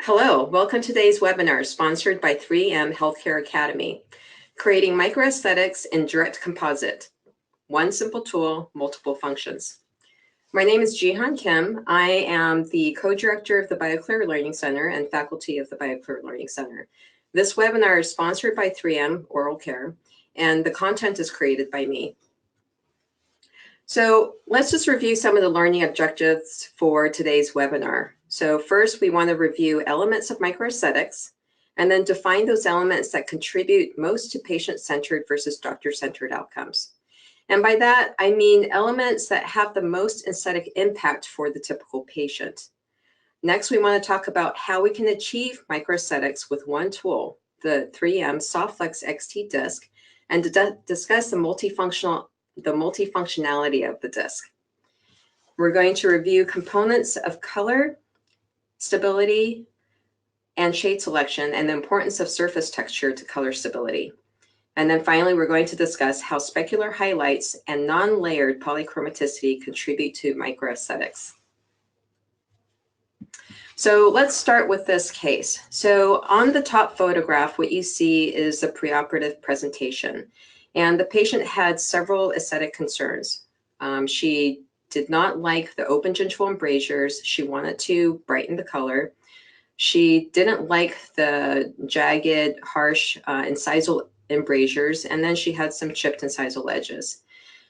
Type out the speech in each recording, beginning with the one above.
Hello, welcome to today's webinar sponsored by 3M Healthcare Academy, Creating Microaesthetics in Direct Composite. One simple tool, multiple functions. My name is Jihan Kim. I am the co-director of the BioClear Learning Center and faculty of the BioClear Learning Center. This webinar is sponsored by 3M Oral Care, and the content is created by me. So let's just review some of the learning objectives for today's webinar. So first, we want to review elements of microaesthetics, and then define those elements that contribute most to patient-centered versus doctor-centered outcomes. And by that, I mean elements that have the most aesthetic impact for the typical patient. Next, we want to talk about how we can achieve microaesthetics with one tool, the 3M SoftFlex XT disc, and to discuss the multifunctionality of the disc. We're going to review components of color, stability, and shade selection, and the importance of surface texture to color stability. And then finally, we're going to discuss how specular highlights and non-layered polychromaticity contribute to microaesthetics. So let's start with this case. So on the top photograph, what you see is the preoperative presentation. And the patient had several aesthetic concerns. She did not like the open gingival embrasures. She wanted to brighten the color. She didn't like the jagged, harsh incisal embrasures, and then she had some chipped incisal edges.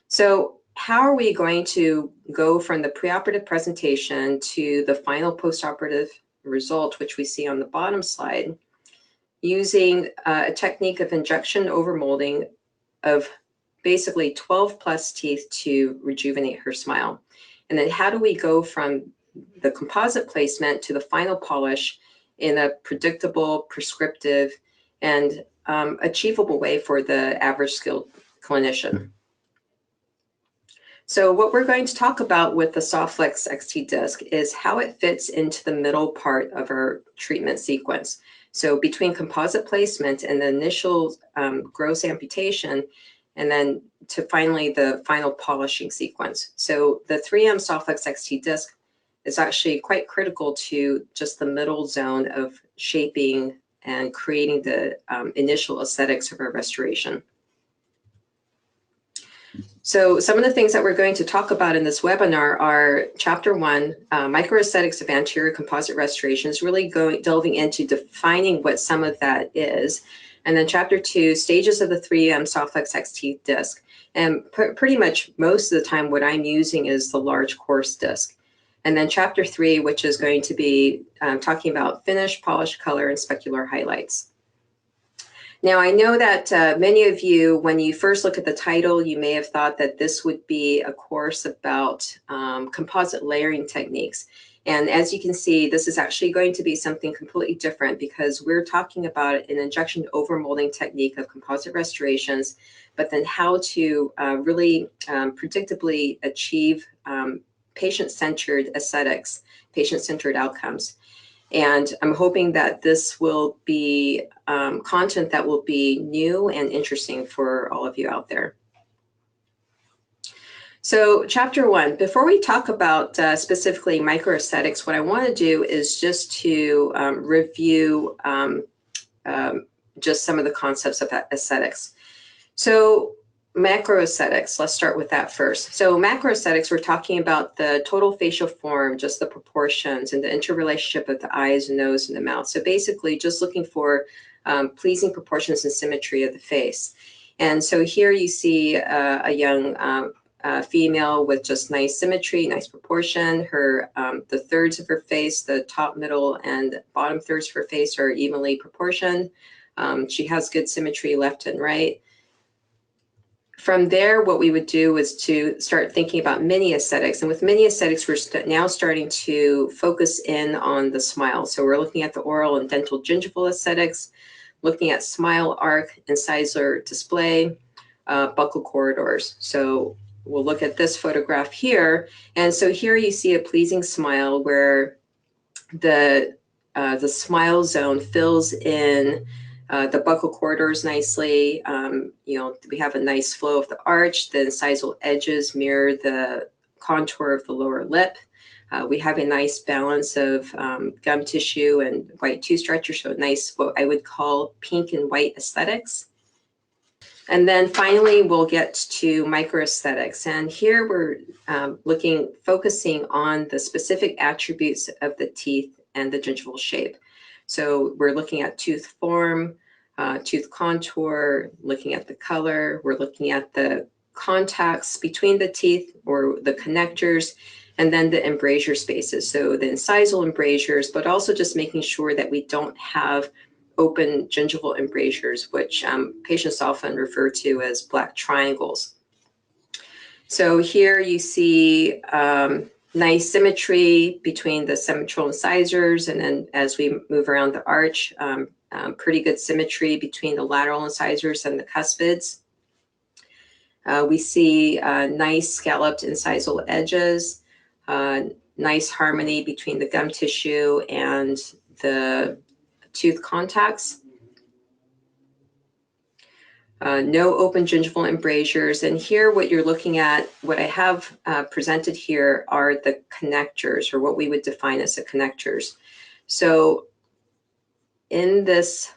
So how are we going to go from the preoperative presentation to the final postoperative result, which we see on the bottom slide, using a technique of injection overmolding of basically 12 plus teeth to rejuvenate her smile? And then how do we go from the composite placement to the final polish in a predictable, prescriptive, and achievable way for the average skilled clinician? So what we're going to talk about with the SoftFlex XT disc is how it fits into the middle part of our treatment sequence. So between composite placement and the initial gross amputation, and then to finally the final polishing sequence. So the 3M SoftFlex XT disc is actually quite critical to just the middle zone of shaping and creating the initial aesthetics of our restoration. So some of the things that we're going to talk about in this webinar are Chapter 1, Microaesthetics of Anterior Composite Restorations, really delving into defining what some of that is. And then Chapter 2, Stages of the 3M SoftFlex XT disc. And pretty much most of the time what I'm using is the large coarse disc. And then Chapter 3, which is going to be talking about finish, polish, color, and specular highlights. Now, I know that many of you, when you first look at the title, you may have thought that this would be a course about composite layering techniques. And as you can see, this is actually going to be something completely different because we're talking about an injection overmolding technique of composite restorations, but then how to really predictably achieve patient-centered aesthetics, patient-centered outcomes. And I'm hoping that this will be content that will be new and interesting for all of you out there. So Chapter 1, before we talk about specifically microaesthetics, what I want to do is just to review just some of the concepts of aesthetics. So macroaesthetics, let's start with that first. So macroaesthetics, we're talking about the total facial form, just the proportions and the interrelationship of the eyes, nose, and the mouth. So basically just looking for pleasing proportions and symmetry of the face. And so here you see a young female with just nice symmetry, nice proportion. Her the thirds of her face, the top, middle, and bottom thirds of her face are evenly proportioned. She has good symmetry left and right. From there, what we would do is to start thinking about mini aesthetics. And with mini aesthetics, we're now starting to focus in on the smile. So we're looking at the oral and dental gingival aesthetics, looking at smile arc, incisor display, buccal corridors. So we'll look at this photograph here. And so here you see a pleasing smile where the smile zone fills in the buccal corridors nicely. You know, we have a nice flow of the arch. The incisal edges mirror the contour of the lower lip. We have a nice balance of gum tissue and white tooth structure, so nice, what I would call pink and white aesthetics. And then finally, we'll get to microaesthetics. And here we're focusing on the specific attributes of the teeth and the gingival shape. So we're looking at tooth form, tooth contour, looking at the color. We're looking at the contacts between the teeth or the connectors, and then the embrasure spaces. So the incisal embrasures, but also just making sure that we don't have open gingival embrasures, which patients often refer to as black triangles. So here you see nice symmetry between the central incisors, and then as we move around the arch, pretty good symmetry between the lateral incisors and the cuspids. We see nice scalloped incisal edges, nice harmony between the gum tissue and the tooth contacts. No open gingival embrasures. And here what you're looking at, what I have presented here are the connectors, or what we would define as the connectors. So in this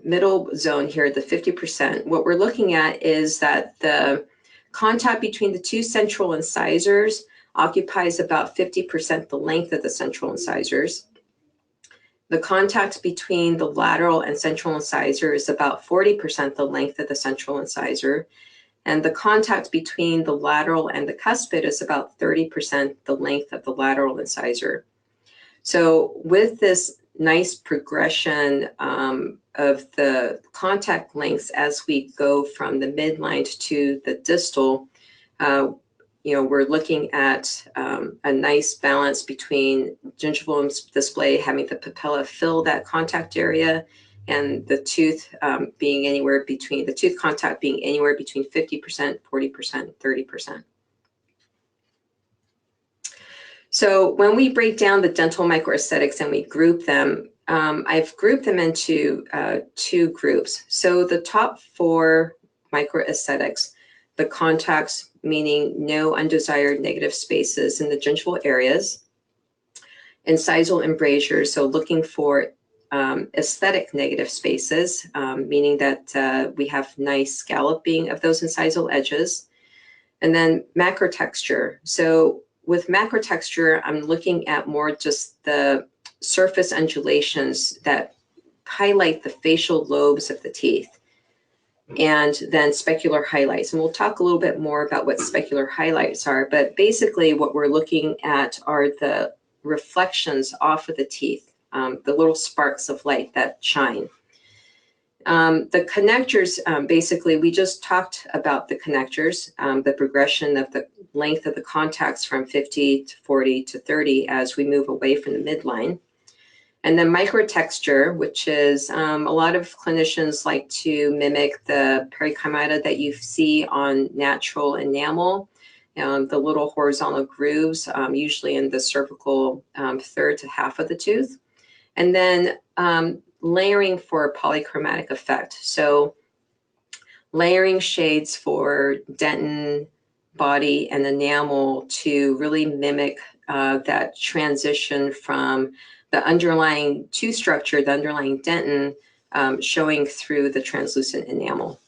middle zone here, the 50%, what we're looking at is that the contact between the two central incisors occupies about 50% the length of the central incisors. The contact between the lateral and central incisor is about 40% the length of the central incisor. And the contact between the lateral and the cuspid is about 30% the length of the lateral incisor. So with this nice progression of the contact lengths as we go from the midline to the distal, we're looking at a nice balance between gingival display, having the papilla fill that contact area, and the tooth being anywhere between, the tooth contact being anywhere between 50%, 40%, 30%. So when we break down the dental microaesthetics and we group them, I've grouped them into two groups. So the top four microaesthetics, the contacts, meaning no undesired negative spaces in the gingival areas, incisal embrasures, so looking for aesthetic negative spaces, meaning that we have nice scalloping of those incisal edges, and then macrotexture. So with macrotexture, I'm looking at more just the surface undulations that highlight the facial lobes of the teeth, and then specular highlights. And we'll talk a little bit more about what specular highlights are, but basically what we're looking at are the reflections off of the teeth, the little sparks of light that shine. The connectors, basically, we just talked about the connectors, the progression of the length of the contacts from 50 to 40 to 30 as we move away from the midline. And then microtexture, which is a lot of clinicians like to mimic the perichymata that you see on natural enamel, the little horizontal grooves, usually in the cervical third to half of the tooth. And then layering for polychromatic effect. So layering shades for dentin, body, and enamel to really mimic that transition from the underlying tooth structure, the underlying dentin, showing through the translucent enamel.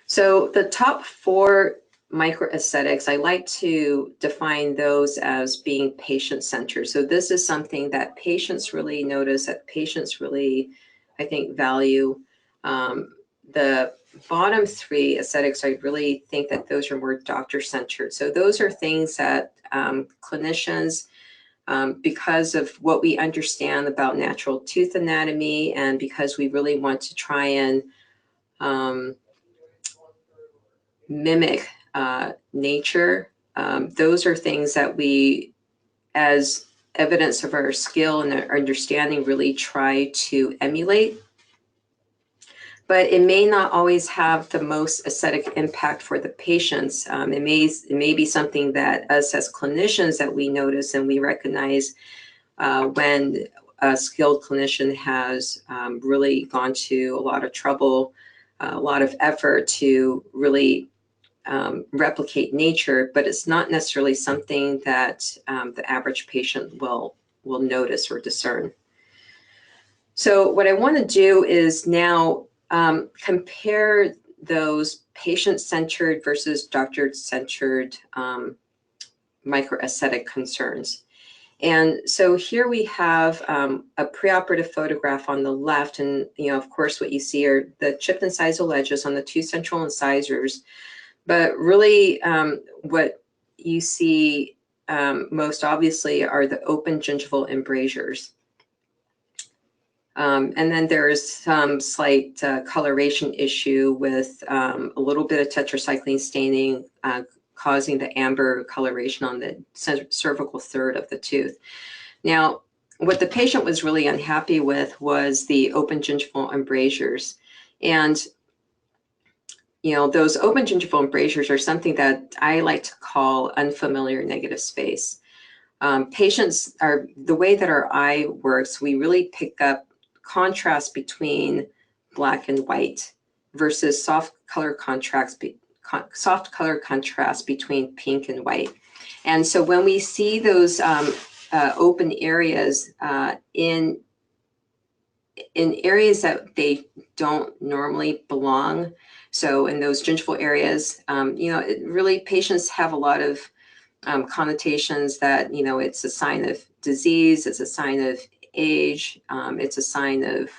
So the top four microaesthetics, I like to define those as being patient-centered. So this is something that patients really notice, that patients really, I think, value. The bottom three aesthetics, I really think that those are more doctor-centered. So those are things that clinicians, because of what we understand about natural tooth anatomy, and because we really want to try and mimic nature, those are things that we, as evidence of our skill and our understanding, really try to emulate. But it may not always have the most aesthetic impact for the patients. It may be something that us as clinicians that we notice and we recognize when a skilled clinician has really gone to a lot of trouble, a lot of effort to really replicate nature, but it's not necessarily something that the average patient will notice or discern. So what I want to do is now compare those patient-centered versus doctor-centered microaesthetic concerns. And so here we have a preoperative photograph on the left, and of course what you see are the chipped incisal ledges on the two central incisors. But really what you see most obviously are the open gingival embrasures. And then there's some slight coloration issue with a little bit of tetracycline staining causing the amber coloration on the cervical third of the tooth. Now, what the patient was really unhappy with was the open gingival embrasures. And those open gingival embrasures are something that I like to call unfamiliar negative space. Patients are, the way that our eye works, we really pick up contrast between black and white versus soft color contrast between pink and white. And so when we see those open areas in areas that they don't normally belong, so in those gingival areas, it really, patients have a lot of connotations that, it's a sign of disease, it's a sign of age, it's a sign of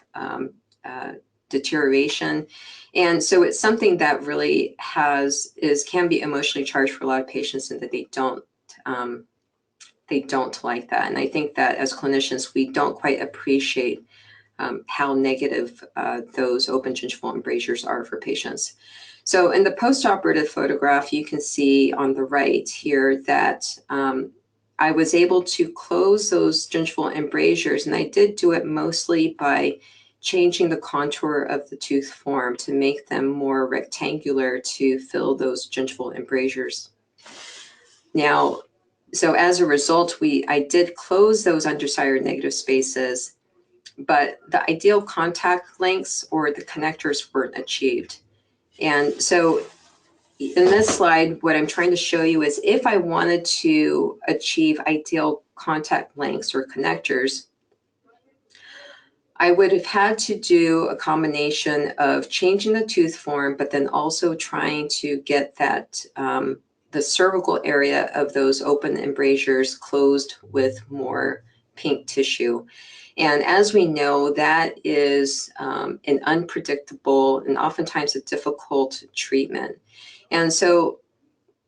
deterioration. And so it's something that really can be emotionally charged for a lot of patients, and that they don't like that. And I think that as clinicians, we don't quite appreciate how negative those open gingival embrasures are for patients. So in the postoperative photograph, you can see on the right here that I was able to close those gingival embrasures, and I did do it mostly by changing the contour of the tooth form to make them more rectangular to fill those gingival embrasures. Now, so as a result, I did close those underside negative spaces, but the ideal contact lengths or the connectors weren't achieved. And so in this slide, what I'm trying to show you is if I wanted to achieve ideal contact lengths or connectors, I would have had to do a combination of changing the tooth form, but then also trying to get that the cervical area of those open embrasures closed with more pink tissue. And as we know, that is an unpredictable and oftentimes a difficult treatment. And so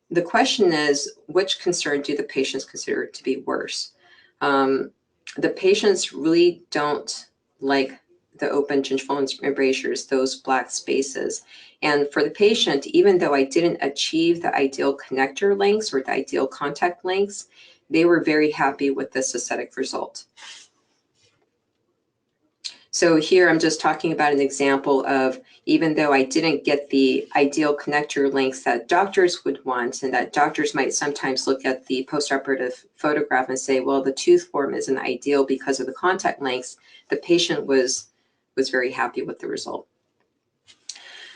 the question is, which concern do the patients consider to be worse? The patients really don't like the open gingival embrasures, those black spaces. And for the patient, even though I didn't achieve the ideal connector lengths or the ideal contact lengths, they were very happy with this aesthetic result. So here I'm just talking about an example of, even though I didn't get the ideal connector lengths that doctors would want, and that doctors might sometimes look at the postoperative photograph and say, well, the tooth form isn't ideal because of the contact lengths, the patient was very happy with the result.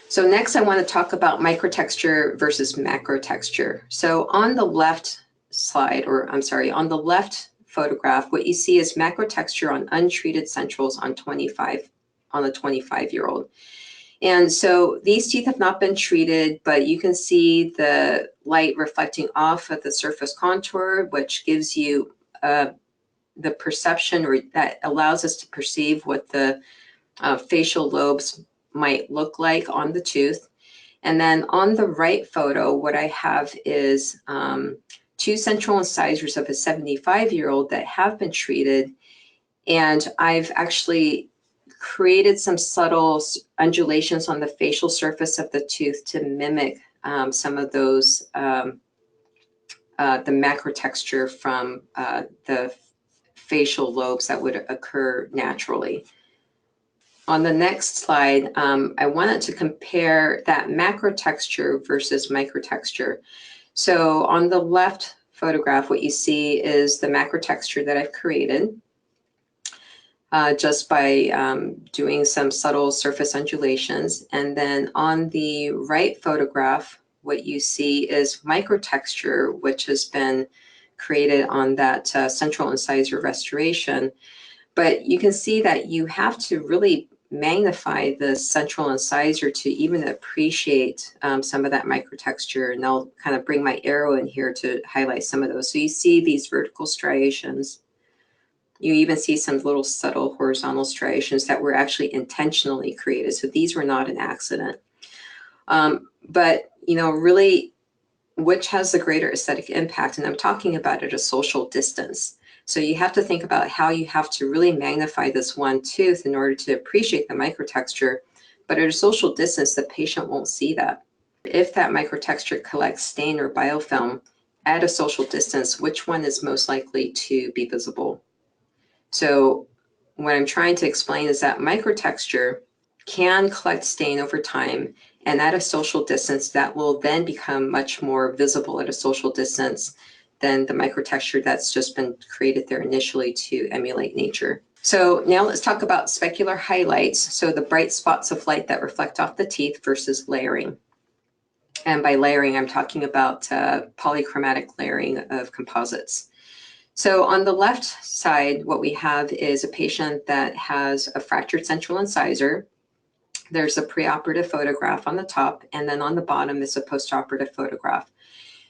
So next I want to talk about microtexture versus macrotexture. So on the left slide, or I'm sorry, on the left photograph, what you see is macrotexture on untreated centrals on the 25-year-old. And so these teeth have not been treated, but you can see the light reflecting off of the surface contour, which gives you the perception, or that allows us to perceive what the facial lobes might look like on the tooth. And then on the right photo, what I have is two central incisors of a 75-year-old that have been treated. And I've actually created some subtle undulations on the facial surface of the tooth to mimic some of those, the macrotexture from the facial lobes that would occur naturally. On the next slide, I wanted to compare that macrotexture versus microtexture. So on the left photograph, what you see is the macrotexture that I've created just by doing some subtle surface undulations. And then on the right photograph, what you see is microtexture, which has been created on that central incisor restoration. But you can see that you have to really magnify the central incisor to even appreciate some of that microtexture. And I'll kind of bring my arrow in here to highlight some of those. So you see these vertical striations. You even see some little subtle horizontal striations that were actually intentionally created. So these were not an accident. But, you know, really, which has the greater aesthetic impact? And I'm talking about at a social distance. So you have to think about how you have to really magnify this one tooth in order to appreciate the microtexture. But at a social distance, the patient won't see that. If that microtexture collects stain or biofilm at a social distance, which one is most likely to be visible? So what I'm trying to explain is that microtexture can collect stain over time, and at a social distance, that will then become much more visible at a social distance than the microtexture that's just been created there initially to emulate nature. So now let's talk about specular highlights. So the bright spots of light that reflect off the teeth versus layering. And by layering, I'm talking about polychromatic layering of composites. So on the left side, what we have is a patient that has a fractured central incisor. There's a preoperative photograph on the top, and then on the bottom is a postoperative photograph.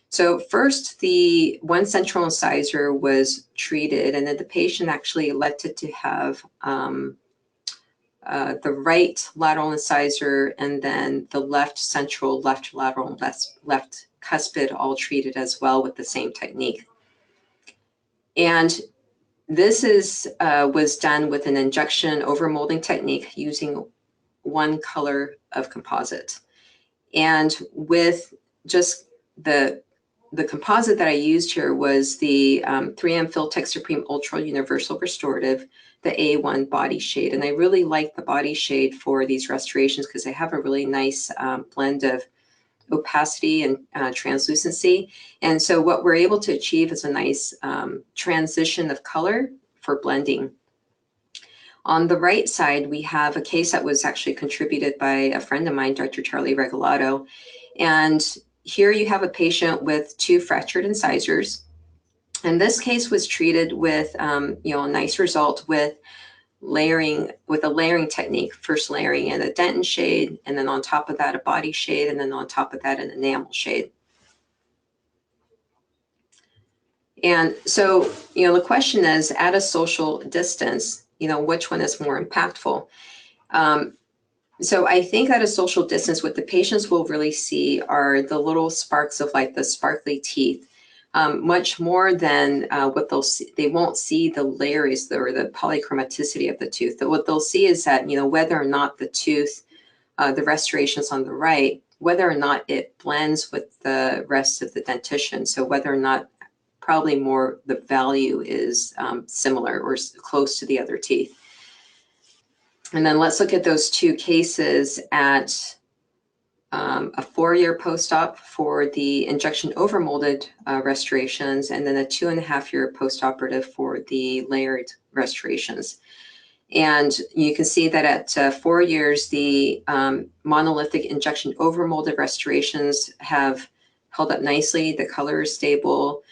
So first, the one central incisor was treated, and then the patient actually elected to have the right lateral incisor and then the left central, left lateral, left cuspid all treated as well with the same technique. And this was done with an injection overmolding technique using one color of composite. And with just the composite that I used here was the 3M Filtech Supreme Ultra Universal Restorative, the A1 body shade. And I really like the body shade for these restorations because they have a really nice blend of opacity and translucency. And so what we're able to achieve is a nice transition of color for blending. On the right side, we have a case that was actually contributed by a friend of mine, Dr. Charlie Regalado. And here you have a patient with 2 fractured incisors. And this case was treated with a nice result with layering, with a layering technique, first layering in a dentin shade, and then on top of that, a body shade, and then on top of that, an enamel shade. And so, the question is, at a social distance, which one is more impactful? So I think at a social distance, what the patients will really see are the little sparks of light, the sparkly teeth, much more than what they'll see. They won't see the layers or the polychromaticity of the tooth. But what they'll see is that, whether or not the tooth, the restorations on the right, whether or not it blends with the rest of the dentition. So whether or not probably more the value is similar or close to the other teeth. And then let's look at those 2 cases at a 4-year post-op for the injection overmolded restorations, and then a 2.5-year post-operative for the layered restorations. And you can see that at 4 years, the monolithic injection overmolded restorations have held up nicely. The color is stable.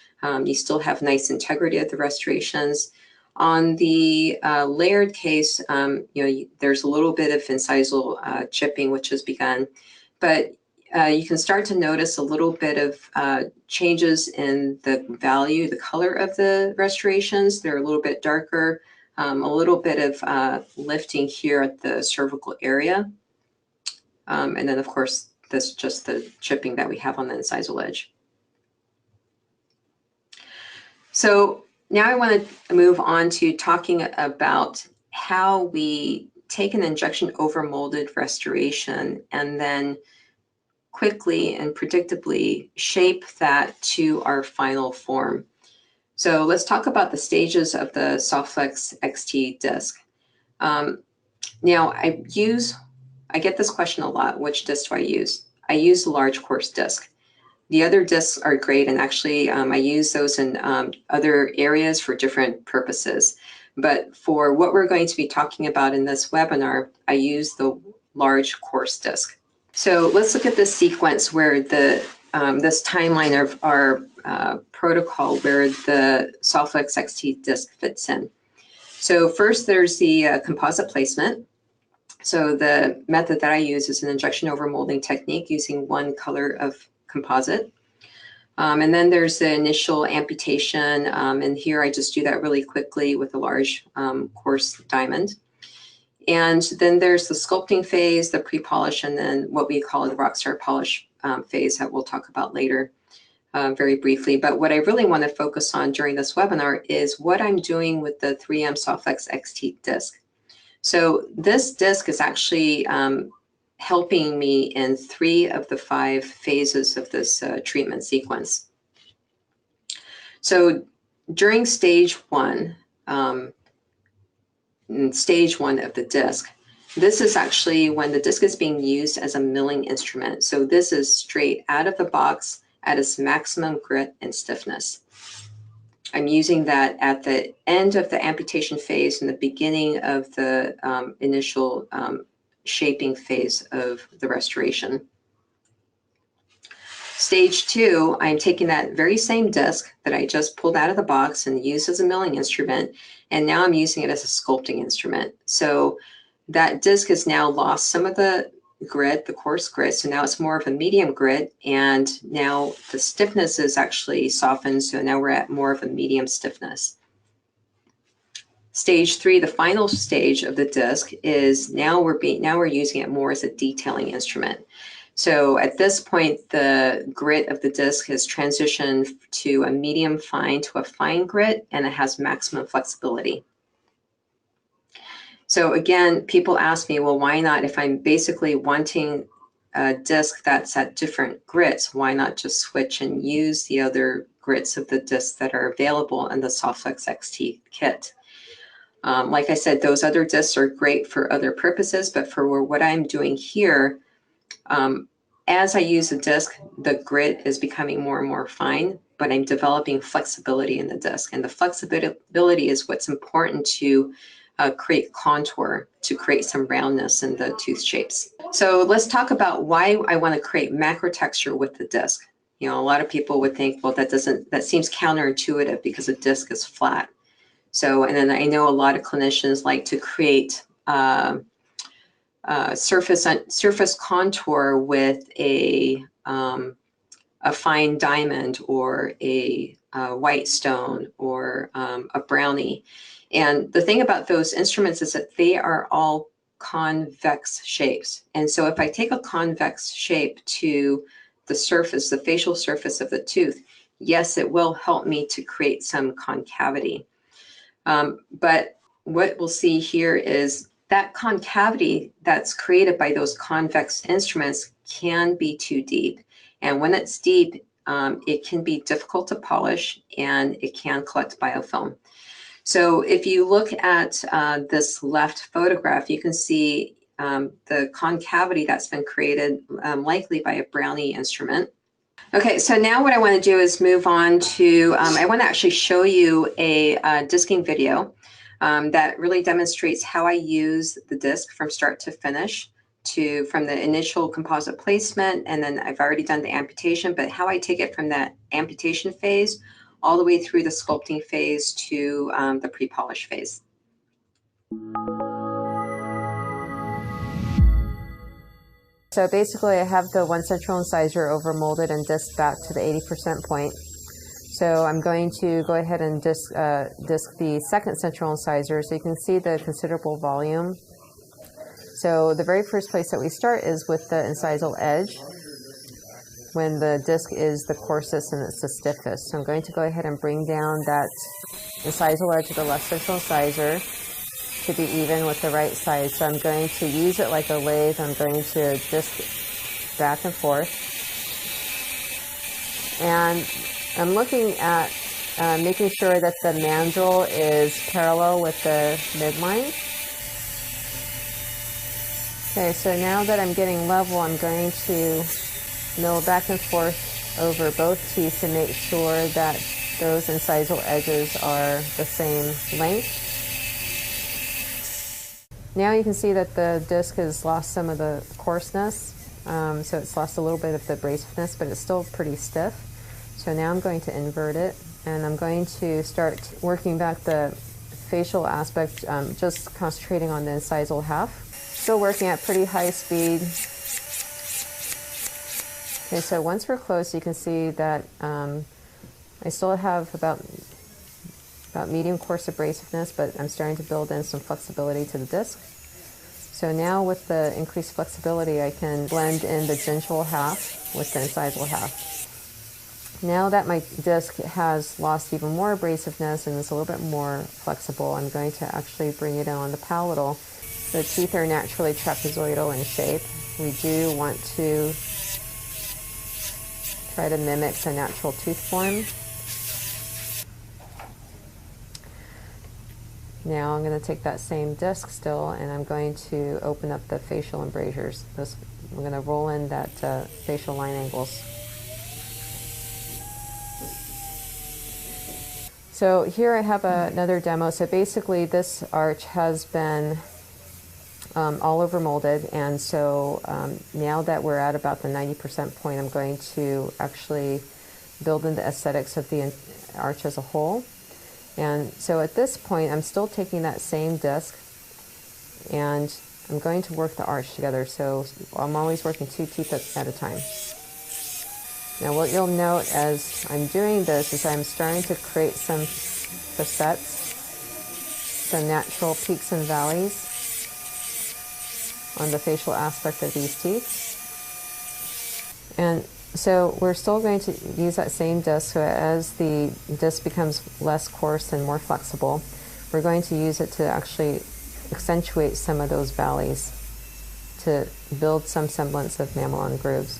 You still have nice integrity of the restorations. On the layered case, there's a little bit of incisal chipping, which has begun, but you can start to notice a little bit of changes in the value, the color of the restorations. They're a little bit darker, a little bit of lifting here at the cervical area. And then, of course, that's just the chipping that we have on the incisal edge. So now I want to move on to talking about how we take an injection overmolded restoration and then quickly and predictably shape that to our final form. So let's talk about the stages of the SoftFlex XT disc. Now I get this question a lot, which disc do I use? I use the large course disc. The other discs are great, and actually I use those in other areas for different purposes. But for what we're going to be talking about in this webinar, I use the large course disc. So let's look at this sequence where this timeline of our protocol where the SolveFlex XT disc fits in. So first there's the composite placement. So the method that I use is an injection over molding technique using one color of composite. And then there's the initial amputation, and here I just do that really quickly with a large coarse diamond. And then there's the sculpting phase, the pre-polish, and then what we call the rockstar polish phase that we'll talk about later very briefly. But what I really want to focus on during this webinar is what I'm doing with the 3M SolveFlex XT disc. So this disc is actually helping me in 3 of the 5 phases of this treatment sequence. So during stage 1, stage 1 of the disc, this is actually when the disc is being used as a milling instrument. So this is straight out of the box at its maximum grit and stiffness. I'm using that at the end of the amputation phase and the beginning of the initial shaping phase of the restoration. Stage 2, I'm taking that very same disc that I just pulled out of the box and used as a milling instrument, and now I'm using it as a sculpting instrument. So that disc has now lost some of the grit, the coarse grit, so now it's more of a medium grit, and now the stiffness is actually softened, so now we're at more of a medium stiffness. Stage 3, the final stage of the disc, is now we're using it more as a detailing instrument. So at this point, the grit of the disc has transitioned to a medium fine to a fine grit, and it has maximum flexibility. So again, people ask me, well, why not, if I'm basically wanting a disc that's at different grits, why not just switch and use the other grits of the disc that are available in the SolveFlex XT kit? Like I said, those other discs are great for other purposes, but for what I'm doing here, as I use the disc, the grit is becoming more and more fine, but I'm developing flexibility in the disc. And the flexibility is what's important to create contour, to create some roundness in the tooth shapes. So let's talk about why I want to create macro texture with the disc. You know, a lot of people would think, well, that seems counterintuitive because the disc is flat. So, and then I know a lot of clinicians like to create surface contour with a fine diamond or a white stone or a brownie. And the thing about those instruments is that they are all convex shapes. And so if I take a convex shape to the surface, the facial surface of the tooth, yes, it will help me to create some concavity. But what we'll see here is that concavity that's created by those convex instruments can be too deep. And when it's deep, it can be difficult to polish and it can collect biofilm. So if you look at this left photograph, you can see the concavity that's been created likely by a brownie instrument. Okay, so now what I want to do is move on to, I want to actually show you a disking video that really demonstrates how I use the disc from start to finish, from the initial composite placement, and then I've already done the amputation, but how I take it from that amputation phase all the way through the sculpting phase to the pre-polish phase. So basically I have the one central incisor over molded and disked back to the 80% point. So I'm going to go ahead and disk the second central incisor so you can see the considerable volume. So the very first place that we start is with the incisal edge, when the disc is the coarsest and it's the stiffest. So I'm going to go ahead and bring down that incisal edge of the left central incisor to be even with the right side. So I'm going to use it like a lathe. I'm going to disc back and forth. And I'm looking at making sure that the mandrel is parallel with the midline. Okay, so now that I'm getting level, I'm going to mill back and forth over both teeth to make sure that those incisal edges are the same length. Now you can see that the disc has lost some of the coarseness. so it's lost a little bit of the abrasiveness, but it's still pretty stiff. So now I'm going to invert it, and I'm going to start working back the facial aspect, just concentrating on the incisal half. Still working at pretty high speed. Okay, so once we're close, you can see that I still have about medium coarse abrasiveness, but I'm starting to build in some flexibility to the disc. So now with the increased flexibility, I can blend in the gingival half with the incisal half. Now that my disc has lost even more abrasiveness and is a little bit more flexible, I'm going to actually bring it in on the palatal. The teeth are naturally trapezoidal in shape. We do want to try to mimic the natural tooth form. Now I'm going to take that same disc still, and I'm going to open up the facial embrasures. I'm going to roll in that facial line angles. So here I have another demo. So basically this arch has been all over molded, and so now that we're at about the 90% point, I'm going to actually build in the aesthetics of the arch as a whole. And so at this point, I'm still taking that same disc, and I'm going to work the arch together. So I'm always working 2 teeth at a time. Now what you'll note as I'm doing this is I'm starting to create some facets, some natural peaks and valleys on the facial aspect of these teeth. And so we're still going to use that same disc. So as the disc becomes less coarse and more flexible, we're going to use it to actually accentuate some of those valleys to build some semblance of mamelon grooves.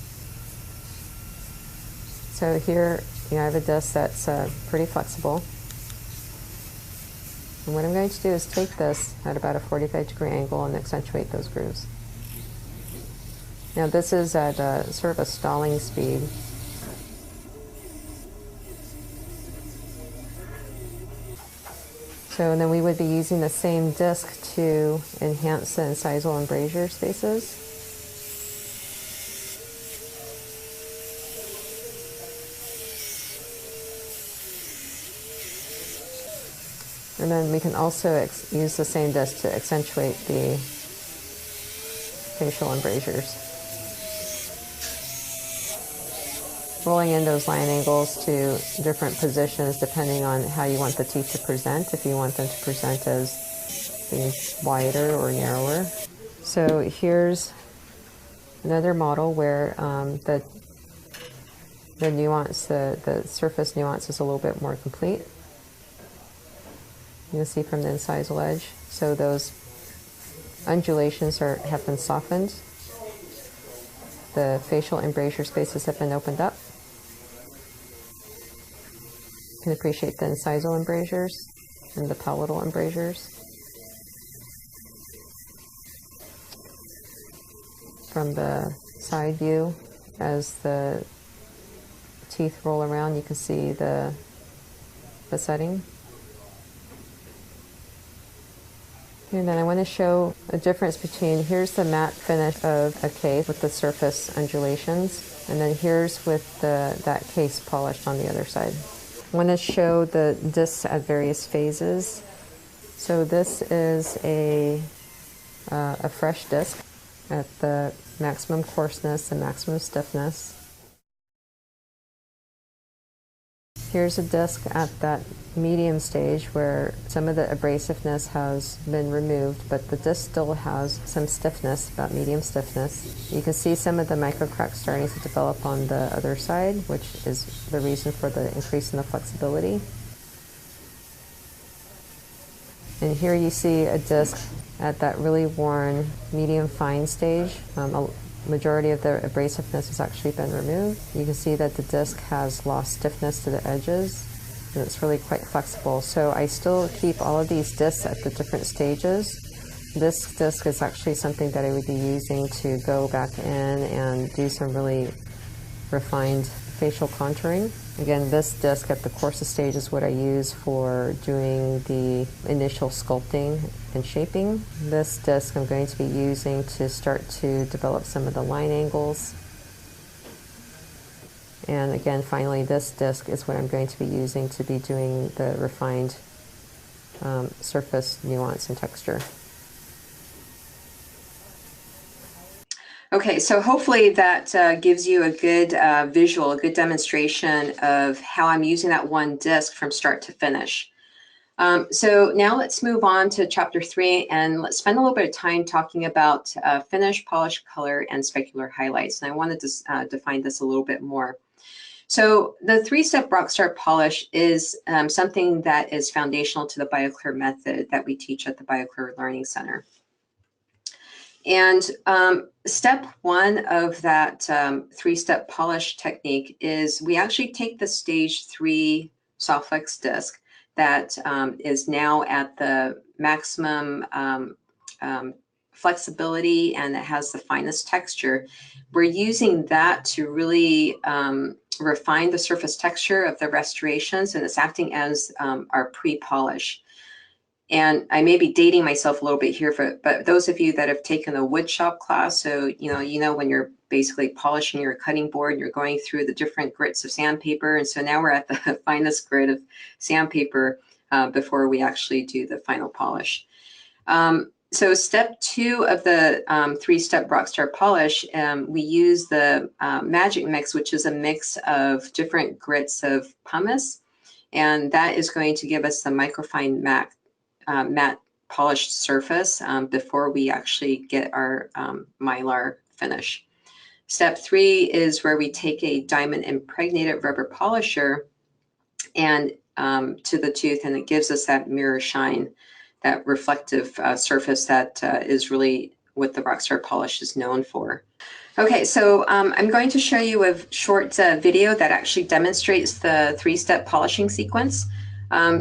So here, I have a disc that's pretty flexible. And what I'm going to do is take this at about a 45-degree angle and accentuate those grooves. Now this is at sort of a stalling speed. So then we would be using the same disc to enhance the incisal embrasure spaces. And then we can also use the same disc to accentuate the facial embrasures. Rolling in those line angles to different positions depending on how you want the teeth to present, if you want them to present as being wider or narrower. So here's another model where the nuance, the surface nuance is a little bit more complete. You can see from the incisal edge. So those undulations have been softened. The facial embrasure spaces have been opened up. You can appreciate the incisal embrasures and the palatal embrasures. From the side view, as the teeth roll around, you can see the setting. And then I want to show a difference between, here's the matte finish of a case with the surface undulations, and then here's with that case polished on the other side. I want to show the discs at various phases. So this is a fresh disc at the maximum coarseness and maximum stiffness. Here's a disc at that medium stage where some of the abrasiveness has been removed, but the disc still has some stiffness, about medium stiffness. You can see some of the microcracks starting to develop on the other side, which is the reason for the increase in the flexibility. And here you see a disc at that really worn medium fine stage. A majority of the abrasiveness has actually been removed. You can see that the disc has lost stiffness to the edges, and it's really quite flexible. So I still keep all of these discs at the different stages. This disc is actually something that I would be using to go back in and do some really refined facial contouring. Again, this disc at the coarsest stage is what I use for doing the initial sculpting and shaping. This disc I'm going to be using to start to develop some of the line angles. And again, finally, this disc is what I'm going to be using to be doing the refined surface nuance and texture. Okay, so hopefully that gives you a good visual, a good demonstration of how I'm using that one disc from start to finish. So now let's move on to chapter 3, and let's spend a little bit of time talking about finish, polish, color, and specular highlights. And I wanted to define this a little bit more. So the 3-step Rockstar polish is something that is foundational to the BioClear method that we teach at the BioClear Learning Center. And step 1 of that 3-step polish technique is we actually take the stage 3 soft flex disc that is now at the maximum flexibility and it has the finest texture. We're using that to really refine the surface texture of the restorations, and it's acting as our pre-polish. And I may be dating myself a little bit here, but those of you that have taken a wood shop class, so you know when you're basically polishing your cutting board, you're going through the different grits of sandpaper, and so now we're at the finest grit of sandpaper before we actually do the final polish. So step 2 of the 3-step Rockstar polish, we use the magic mix, which is a mix of different grits of pumice, and that is going to give us the microfine matte polished surface before we actually get our mylar finish. Step 3 is where we take a diamond impregnated rubber polisher and to the tooth, and it gives us that mirror shine, that reflective surface that is really what the Rockstar polish is known for. Okay, so I'm going to show you a short video that actually demonstrates the 3-step polishing sequence,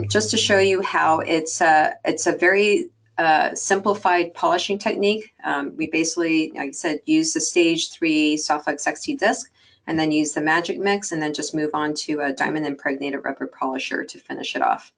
just to show you how it's a very simplified polishing technique. We basically, like I said, use the stage 3 soft flex XT disc, and then use the magic mix, and then just move on to a diamond impregnated rubber polisher to finish it off.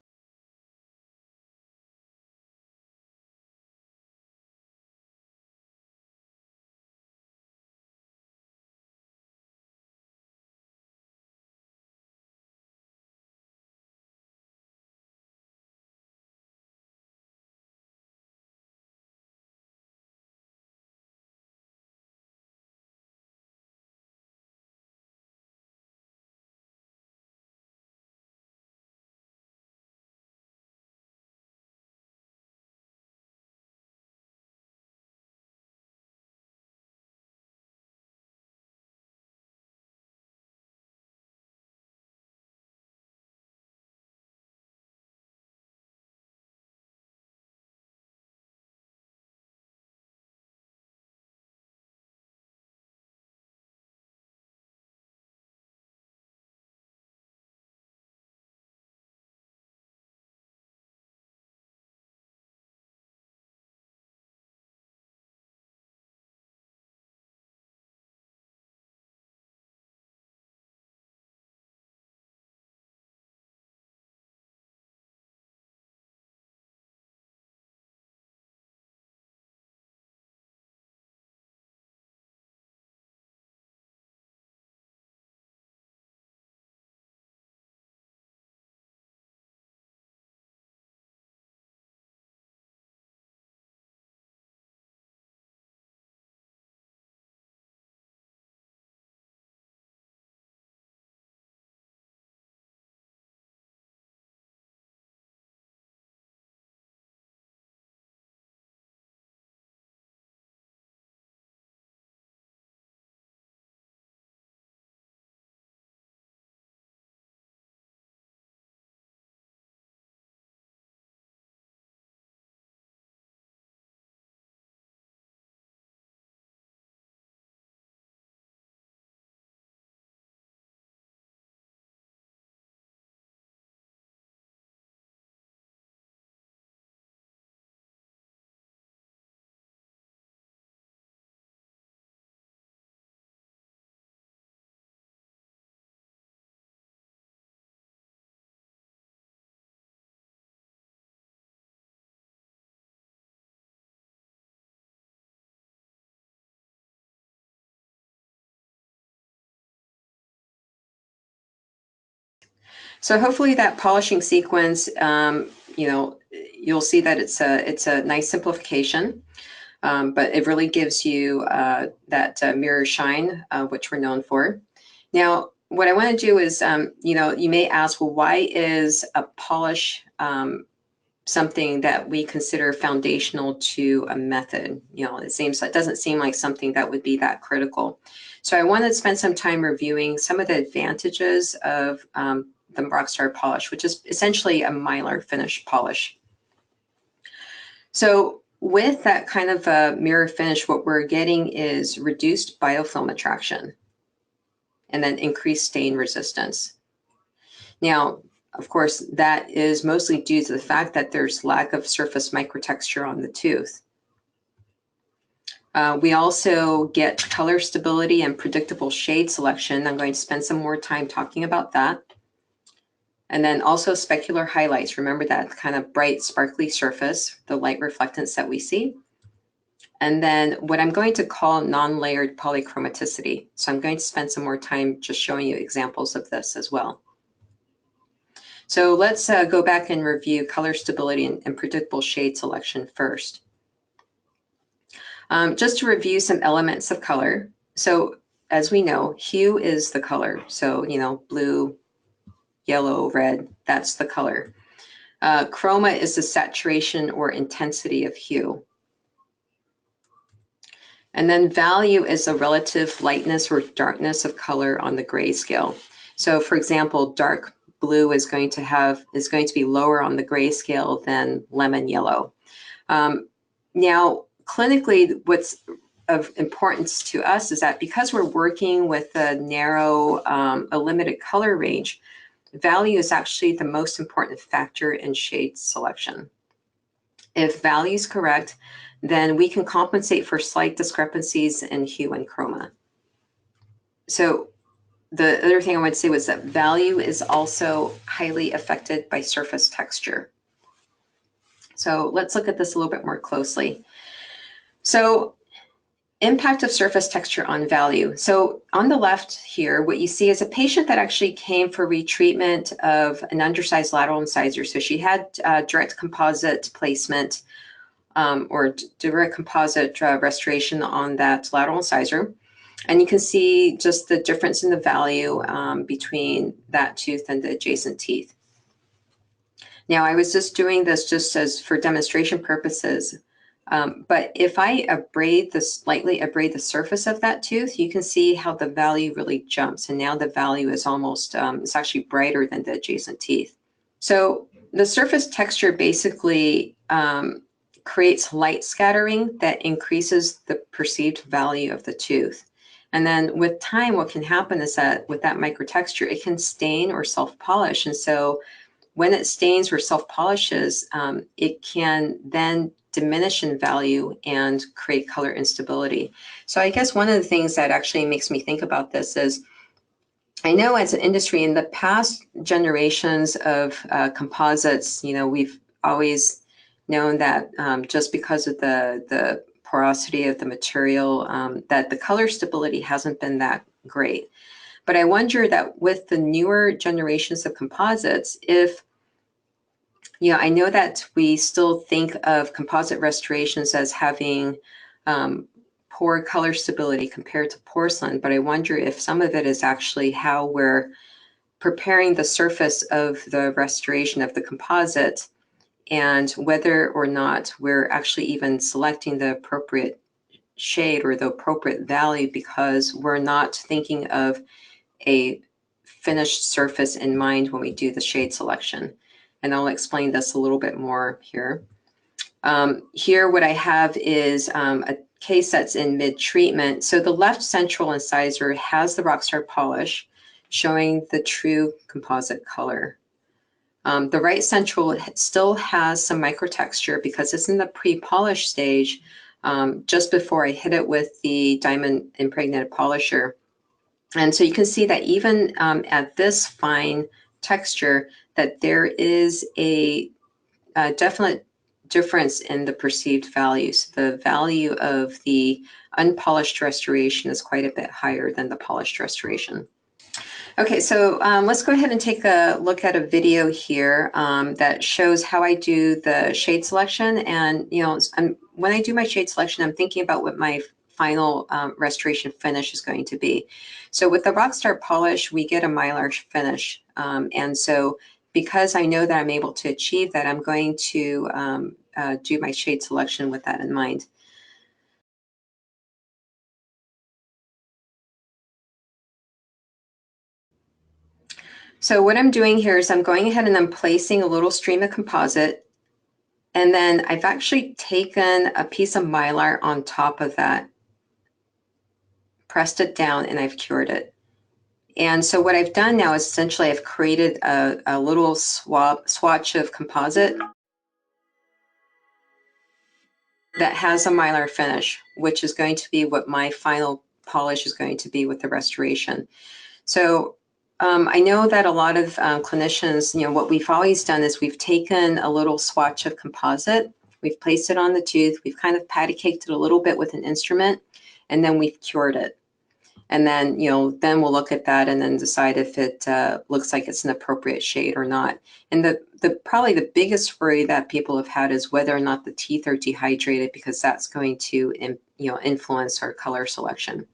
So hopefully that polishing sequence, you know, you'll see that it's a nice simplification, but it really gives you that mirror shine, which we're known for. Now, what I want to do is, you know, you may ask, well, why is a polish something that we consider foundational to a method? You know, it doesn't seem like something that would be that critical. So I want to spend some time reviewing some of the advantages of the Rockstar polish, which is essentially a mylar finish polish. So with that kind of a mirror finish, what we're getting is reduced biofilm attraction and then increased stain resistance. Now, of course, that is mostly due to the fact that there's lack of surface microtexture on the tooth. We also get color stability and predictable shade selection. I'm going to spend some more time talking about that. And then also specular highlights. Remember that kind of bright, sparkly surface, the light reflectance that we see. And then what I'm going to call non-layered polychromaticity. So I'm going to spend some more time just showing you examples of this as well. So let's go back and review color stability and predictable shade selection first. Just to review some elements of color. So as we know, hue is the color. So, you know, blue, yellow, red, that's the color. Chroma is the saturation or intensity of hue. And then value is the relative lightness or darkness of color on the gray scale. So for example, dark blue is going to be lower on the gray scale than lemon yellow. Now, clinically, what's of importance to us is that because we're working with a narrow, a limited color range, value is actually the most important factor in shade selection. If value is correct, then we can compensate for slight discrepancies in hue and chroma. So the other thing I want to say was that value is also highly affected by surface texture. So let's look at this a little bit more closely. So impact of surface texture on value. So on the left here, what you see is a patient that actually came for retreatment of an undersized lateral incisor. So she had direct composite placement or direct composite restoration on that lateral incisor. And you can see just the difference in the value between that tooth and the adjacent teeth. Now, I was just doing this just as for demonstration purposes, but if I lightly abrade the surface of that tooth, you can see how the value really jumps. And now the value is almost, it's actually brighter than the adjacent teeth. So the surface texture basically creates light scattering that increases the perceived value of the tooth. And then with time, what can happen is that with that microtexture, it can stain or self-polish. And so when it stains or self-polishes, it can then diminish in value and create color instability. So I guess one of the things that actually makes me think about this is, I know as an industry in the past generations of composites, you know, we've always known that just because of the porosity of the material, that the color stability hasn't been that great. But I wonder that with the newer generations of composites, if, you know, I know that we still think of composite restorations as having poor color stability compared to porcelain, but I wonder if some of it is actually how we're preparing the surface of the restoration of the composite and whether or not we're actually even selecting the appropriate shade or the appropriate value because we're not thinking of a finished surface in mind when we do the shade selection. And I'll explain this a little bit more here. Here, what I have is a case that's in mid-treatment. So the left central incisor has the Rockstar polish showing the true composite color. The right central still has some microtexture because it's in the pre-polish stage just before I hit it with the diamond impregnated polisher. And so you can see that even at this fine texture, that there is a definite difference in the perceived values. The value of the unpolished restoration is quite a bit higher than the polished restoration. Okay, so let's go ahead and take a look at a video here that shows how I do the shade selection. And, you know, when I do my shade selection, I'm thinking about what my final restoration finish is going to be. So with the Rockstar polish, we get a mylar finish. And so because I know that I'm able to achieve that, I'm going to do my shade selection with that in mind. So what I'm doing here is I'm going ahead and I'm placing a little stream of composite, and then I've actually taken a piece of mylar on top of that, pressed it down, and I've cured it. And so what I've done now is essentially I've created a little swatch of composite that has a mylar finish, which is going to be what my final polish is going to be with the restoration. So I know that a lot of clinicians, you know, what we've always done is we've taken a little swatch of composite, we've placed it on the tooth, we've kind of patty caked it a little bit with an instrument, and then we've cured it. And then, you know, then we'll look at that and then decide if it looks like it's an appropriate shade or not. And probably the biggest worry that people have had is whether or not the teeth are dehydrated, because that's going to, you know, influence our color selection.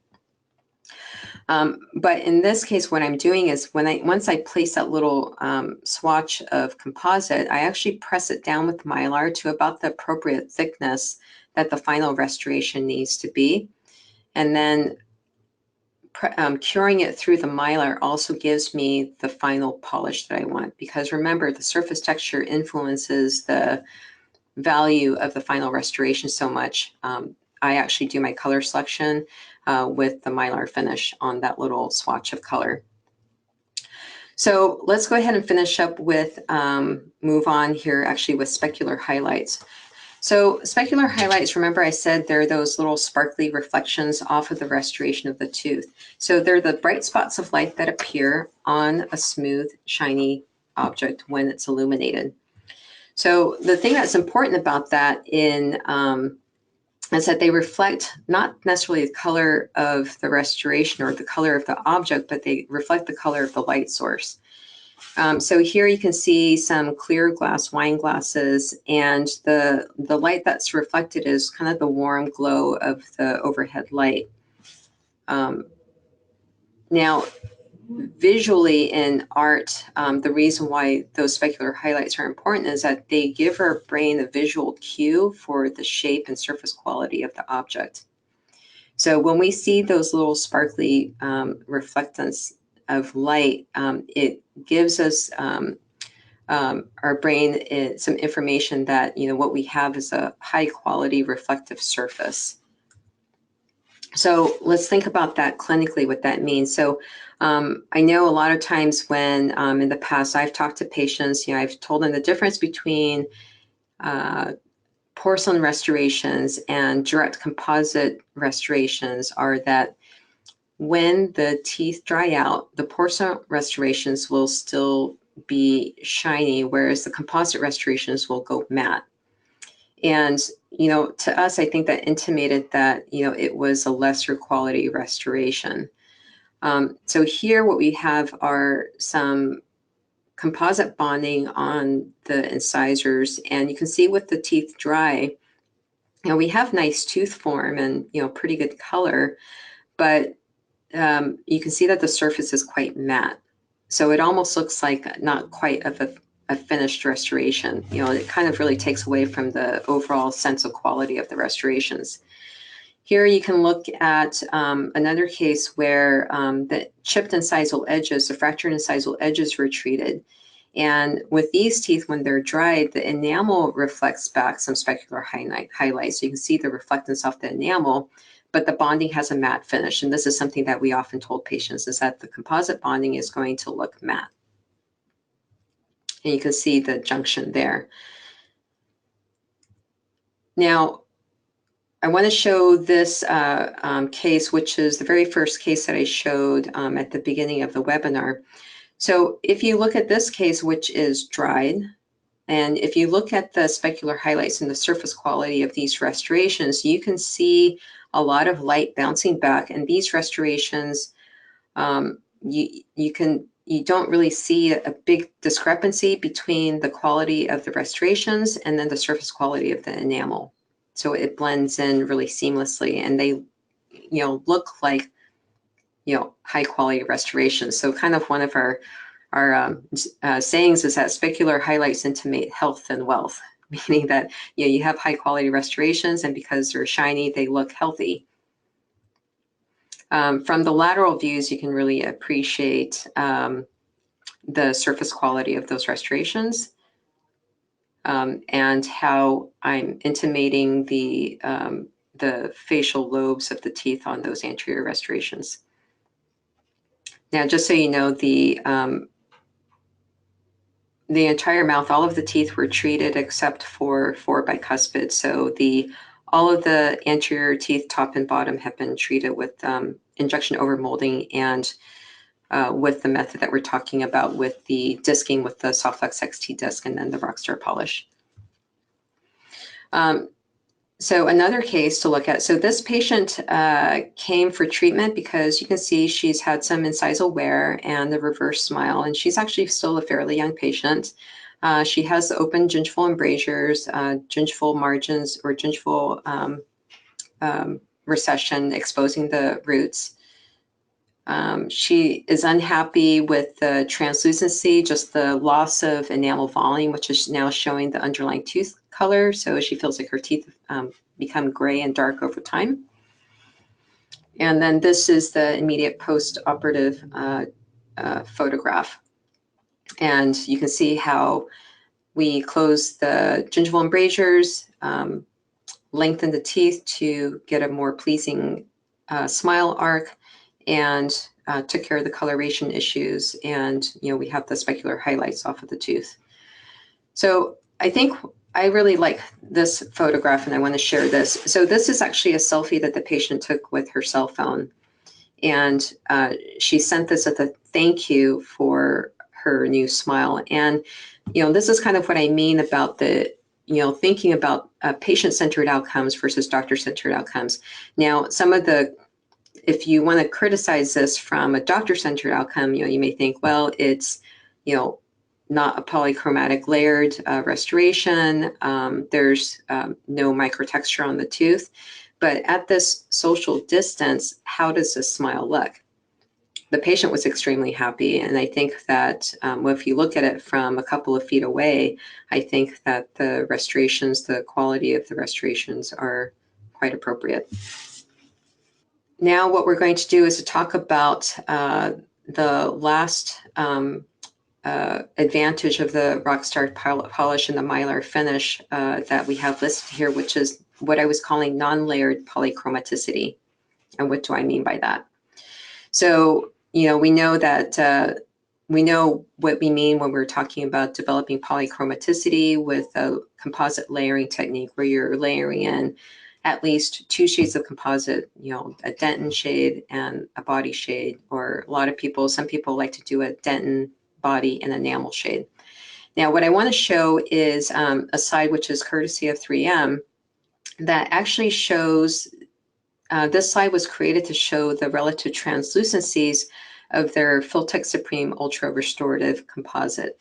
But in this case, what I'm doing is once I place that little swatch of composite, I actually press it down with mylar to about the appropriate thickness that the final restoration needs to be. And then curing it through the mylar also gives me the final polish that I want, because remember, the surface texture influences the value of the final restoration so much. I actually do my color selection with the mylar finish on that little swatch of color. So let's go ahead and finish up with, move on here actually with specular highlights. So specular highlights, remember I said they're those little sparkly reflections off of the restoration of the tooth. So they're the bright spots of light that appear on a smooth, shiny object when it's illuminated. So the thing that's important about that is that they reflect not necessarily the color of the restoration or the color of the object, but they reflect the color of the light source. So here you can see some clear glass wine glasses, and the light that's reflected is kind of the warm glow of the overhead light. Now, visually in art, the reason why those specular highlights are important is that they give our brain a visual cue for the shape and surface quality of the object. So when we see those little sparkly reflectance of light, it gives us our brain some information that, you know, what we have is a high quality reflective surface. So let's think about that clinically, what that means. So I know a lot of times when in the past I've talked to patients, you know, I've told them the difference between porcelain restorations and direct composite restorations are that when the teeth dry out, the porcelain restorations will still be shiny, whereas the composite restorations will go matte. And, you know, to us, I think that intimated that, you know, it was a lesser quality restoration. So here what we have are some composite bonding on the incisors, and you can see with the teeth dry, you know, we have nice tooth form and, you know, pretty good color, but you can see that the surface is quite matte. So it almost looks like not quite of a finished restoration. You know, it kind of really takes away from the overall sense of quality of the restorations. Here you can look at another case where the chipped incisal edges, the fractured incisal edges were treated. And with these teeth, when they're dried, the enamel reflects back some specular highlights. So you can see the reflectance off the enamel, but the bonding has a matte finish. And this is something that we often told patients, is that the composite bonding is going to look matte. And you can see the junction there. Now, I want to show this case, which is the very first case that I showed at the beginning of the webinar. So if you look at this case, which is dried, and if you look at the specular highlights and the surface quality of these restorations, you can see a lot of light bouncing back. And these restorations you don't really see a big discrepancy between the quality of the restorations and then the surface quality of the enamel. So it blends in really seamlessly, and they, look like, high quality restorations. So kind of one of our sayings is that specular highlights intimate health and wealth, meaning that you have high quality restorations, and because they're shiny, they look healthy. From the lateral views, you can really appreciate the surface quality of those restorations, and how I'm intimating the facial lobes of the teeth on those anterior restorations. Now, just so you know, the entire mouth, all of the teeth were treated except for 4 bicuspid. So all of the anterior teeth, top and bottom, have been treated with injection overmolding and with the method that we're talking about, with the disking with the Softflex XT disc and then the Rockstar polish. So another case to look at. So this patient came for treatment because you can see she's had some incisal wear and the reverse smile, and she's actually still a fairly young patient. She has open gingival embrasures, gingival margins, or gingival recession exposing the roots. She is unhappy with the translucency, just the loss of enamel volume, which is now showing the underlying tooth color. So she feels like her teeth become gray and dark over time. And then this is the immediate post-operative photograph. And you can see how we close the gingival embrasures, lengthen the teeth to get a more pleasing smile arc, and took care of the coloration issues. And, we have the specular highlights off of the tooth. So I think I really like this photograph, and I want to share this. So this is actually a selfie that the patient took with her cell phone. And she sent this as a thank you for her new smile. And, this is kind of what I mean about the, thinking about patient-centered outcomes versus doctor-centered outcomes. Now, if you want to criticize this from a doctor-centered outcome, you may think, well, it's, not a polychromatic layered restoration. There's no microtexture on the tooth. But at this social distance, how does this smile look? The patient was extremely happy. And I think that if you look at it from a couple of feet away, I think that the restorations, the quality of the restorations, are quite appropriate. Now what we're going to do is to talk about the last advantage of the Rockstar polish and the mylar finish that we have listed here, which is what I was calling non-layered polychromaticity. And what do I mean by that? So, we know that we know what we mean when we're talking about developing polychromaticity with a composite layering technique, where you're layering in at least 2 shades of composite, a dentin shade and a body shade, or some people like to do a dentin body and enamel shade. Now, what I want to show is a slide which is courtesy of 3M that actually shows, this slide was created to show the relative translucencies of their Filtech Supreme Ultra Restorative Composite.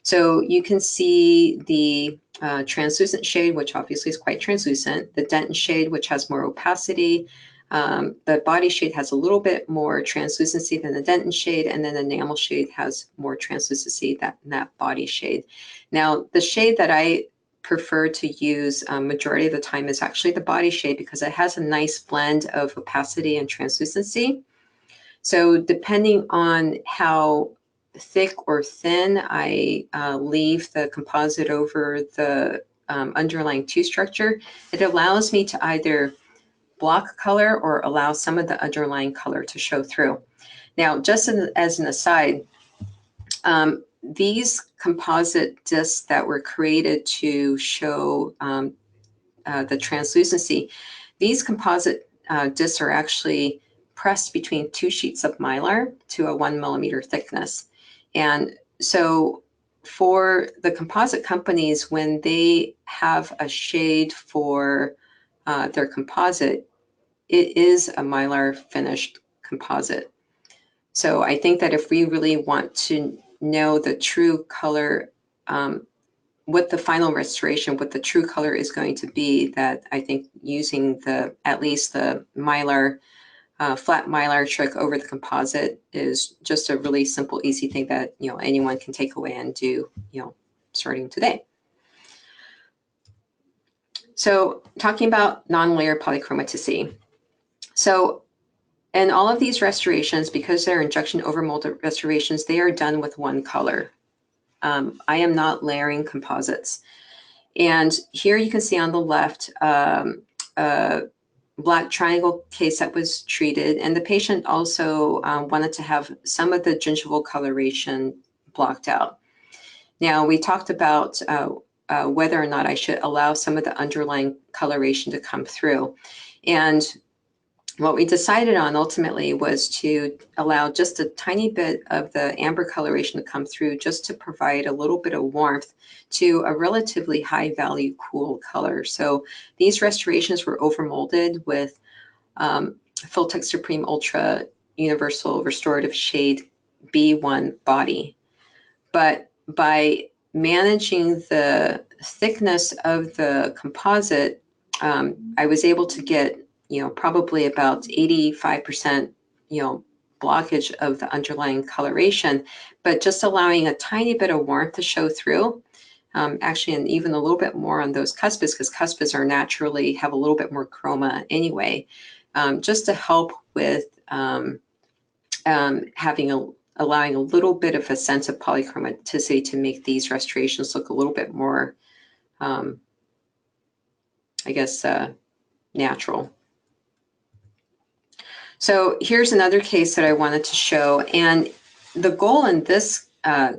So you can see the translucent shade, which obviously is quite translucent, the dentin shade, which has more opacity. The body shade has a little bit more translucency than the dentin shade, and then the enamel shade has more translucency than that body shade. Now, the shade that I prefer to use majority of the time is actually the body shade, because it has a nice blend of opacity and translucency. So depending on how thick or thin I leave the composite over the underlying tooth structure, it allows me to either block color or allow some of the underlying color to show through. Now, just as an aside, these composite discs that were created to show the translucency, these composite discs are actually pressed between 2 sheets of mylar to a 1 millimeter thickness. And so for the composite companies, when they have a shade for their composite, it is a mylar finished composite. So I think that if we really want to know the true color, what the final restoration, what the true color is going to be, that I think using at least the Mylar, flat Mylar trick over the composite is just a really simple, easy thing that, anyone can take away and do, starting today. So talking about non-layer polychromaticity. So in all of these restorations, because they're injection over mold restorations, they are done with one color. I am not layering composites. And here you can see on the left, a black triangle case that was treated. And the patient also wanted to have some of the gingival coloration blocked out. Now, we talked about whether or not I should allow some of the underlying coloration to come through. And what we decided on ultimately was to allow just a tiny bit of the amber coloration to come through, just to provide a little bit of warmth to a relatively high value cool color. So these restorations were overmolded with Full-Tex Supreme Ultra Universal Restorative Shade B1 body. But by managing the thickness of the composite, I was able to get, probably about 85%, blockage of the underlying coloration, but just allowing a tiny bit of warmth to show through. Actually, and even a little bit more on those cuspids, because cuspids are naturally have a little bit more chroma anyway, just to help with allowing a little bit of a sense of polychromaticity to make these restorations look a little bit more, I guess, natural. So here's another case that I wanted to show. And the goal in this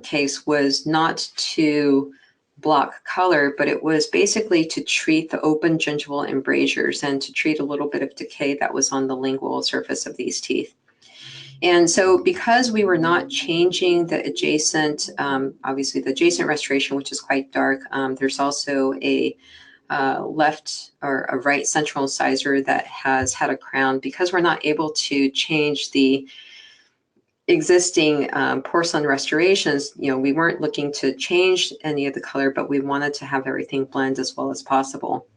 case was not to block color, but it was basically to treat the open gingival embrasures and to treat a little bit of decay that was on the lingual surface of these teeth. And so because we were not changing the adjacent, obviously the adjacent restoration, which is quite dark, there's also a left or a right central incisor that has had a crown. Because we're not able to change the existing porcelain restorations, we weren't looking to change any of the color, but we wanted to have everything blend as well as possible.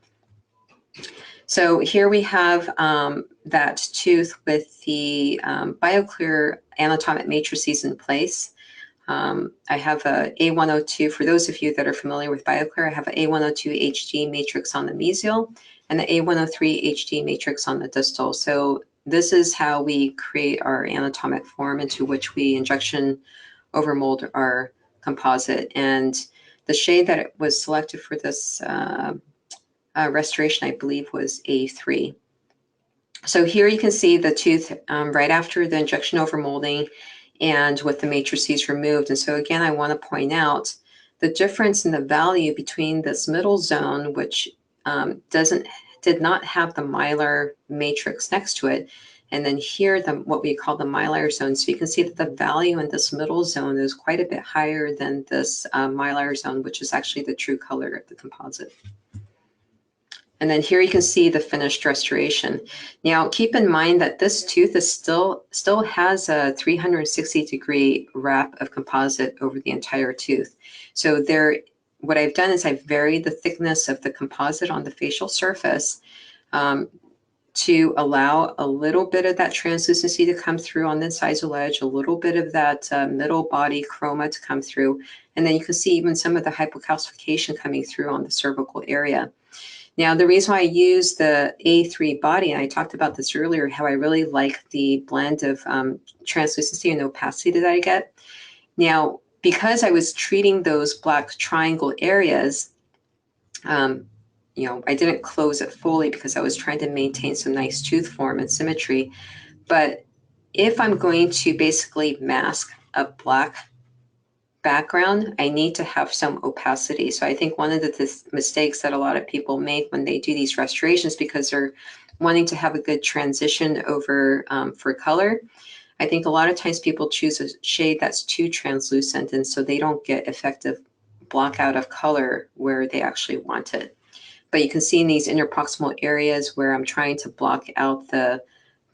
So here we have that tooth with the BioClear anatomic matrices in place. I have a A102, for those of you that are familiar with BioClear, I have an A102 HD matrix on the mesial and the A103 HD matrix on the distal. So this is how we create our anatomic form into which we injection overmold our composite. And the shade that was selected for this restoration, I believe, was A3. So here you can see the tooth right after the injection overmolding and with the matrices removed. And so again, I want to point out the difference in the value between this middle zone, which did not have the mylar matrix next to it, and then here what we call the mylar zone. So you can see that the value in this middle zone is quite a bit higher than this mylar zone, which is actually the true color of the composite. And then here you can see the finished restoration. Now, keep in mind that this tooth is still has a 360-degree wrap of composite over the entire tooth. So what I've done is I've varied the thickness of the composite on the facial surface to allow a little bit of that translucency to come through on the incisal edge, a little bit of that middle body chroma to come through. And then you can see even some of the hypocalcification coming through on the cervical area. Now, the reason why I use the A3 body, and I talked about this earlier, how I really like the blend of translucency and opacity that I get. Now, because I was treating those black triangle areas, I didn't close it fully because I was trying to maintain some nice tooth form and symmetry. But if I'm going to basically mask a black background, I need to have some opacity. So I think one of the mistakes that a lot of people make when they do these restorations, because they're wanting to have a good transition over for color, I think a lot of times people choose a shade that's too translucent, and so they don't get effective block out of color where they actually want it. But you can see in these interproximal areas where I'm trying to block out the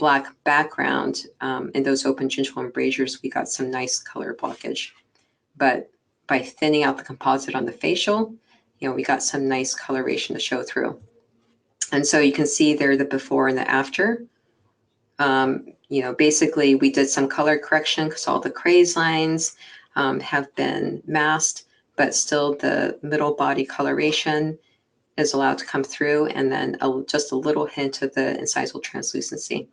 black background in those open gingival embrasures, we got some nice color blockage. But by thinning out the composite on the facial, we got some nice coloration to show through. And so you can see there the before and the after. Basically we did some color correction because all the craze lines have been masked, but still the middle body coloration is allowed to come through, and then just a little hint of the incisal translucency.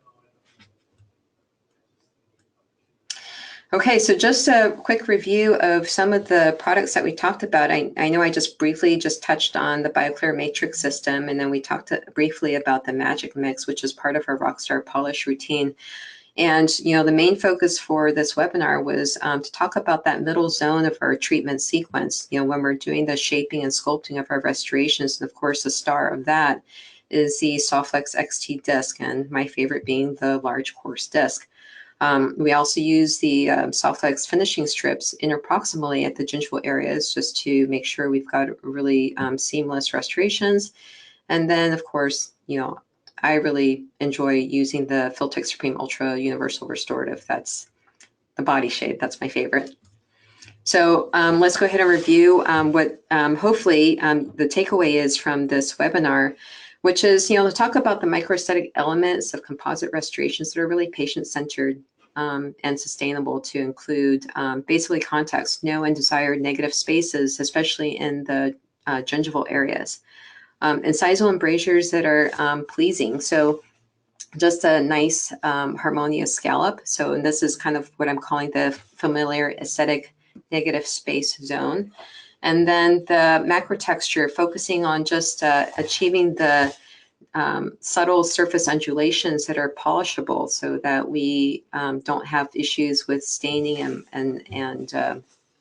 Okay, so just a quick review of some of the products that we talked about. I know I just briefly touched on the BioClear Matrix system, and then we talked briefly about the Magic Mix, which is part of our Rockstar Polish routine. And, the main focus for this webinar was to talk about that middle zone of our treatment sequence, when we're doing the shaping and sculpting of our restorations. And of course, the star of that is the Softflex XT disc, and my favorite being the large coarse disc. We also use the Softflex finishing strips interproximally at the gingival areas just to make sure we've got really seamless restorations. And then, of course, I really enjoy using the Filtech Supreme Ultra Universal Restorative. That's the body shape. That's my favorite. So let's go ahead and review what hopefully the takeaway is from this webinar, which is, to talk about the microaesthetic elements of composite restorations that are really patient-centered and sustainable, to include basically context, no undesired negative spaces, especially in the gingival areas. Incisal embrasures that are pleasing. So just a nice harmonious scallop. So, and this is kind of what I'm calling the familiar aesthetic negative space zone. And then the macro texture, focusing on just achieving the subtle surface undulations that are polishable, so that we don't have issues with staining and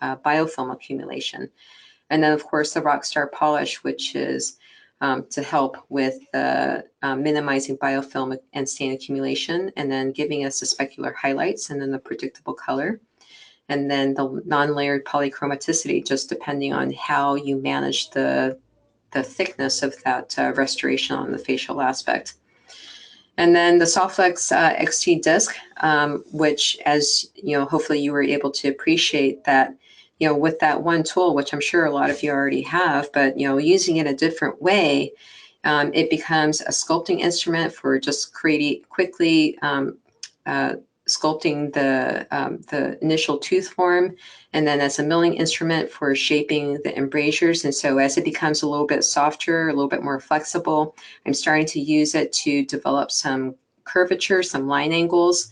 biofilm accumulation. And then, of course, the Rockstar polish, which is to help with minimizing biofilm and stain accumulation, and then giving us the specular highlights, and then the predictable color, and then the non-layered polychromaticity, just depending on how you manage the thickness of that restoration on the facial aspect. And then the Softflex XT disc, which, as hopefully you were able to appreciate that, with that one tool, which I'm sure a lot of you already have, but using it a different way, it becomes a sculpting instrument for just quickly sculpting the initial tooth form, and then as a milling instrument for shaping the embrasures. And so as it becomes a little bit softer, a little bit more flexible, I'm starting to use it to develop some curvature, some line angles,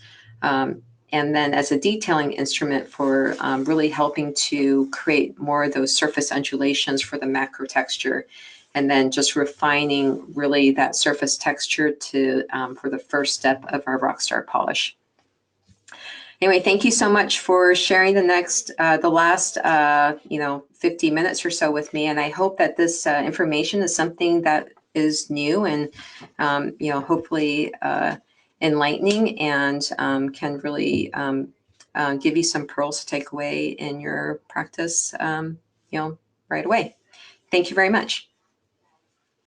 and then as a detailing instrument for really helping to create more of those surface undulations for the macro texture, and then just refining really that surface texture to for the first step of our Rockstar polish. Anyway, thank you so much for sharing the last 50 minutes or so with me, and I hope that this information is something that is new and hopefully enlightening, and can really give you some pearls to take away in your practice right away. Thank you very much.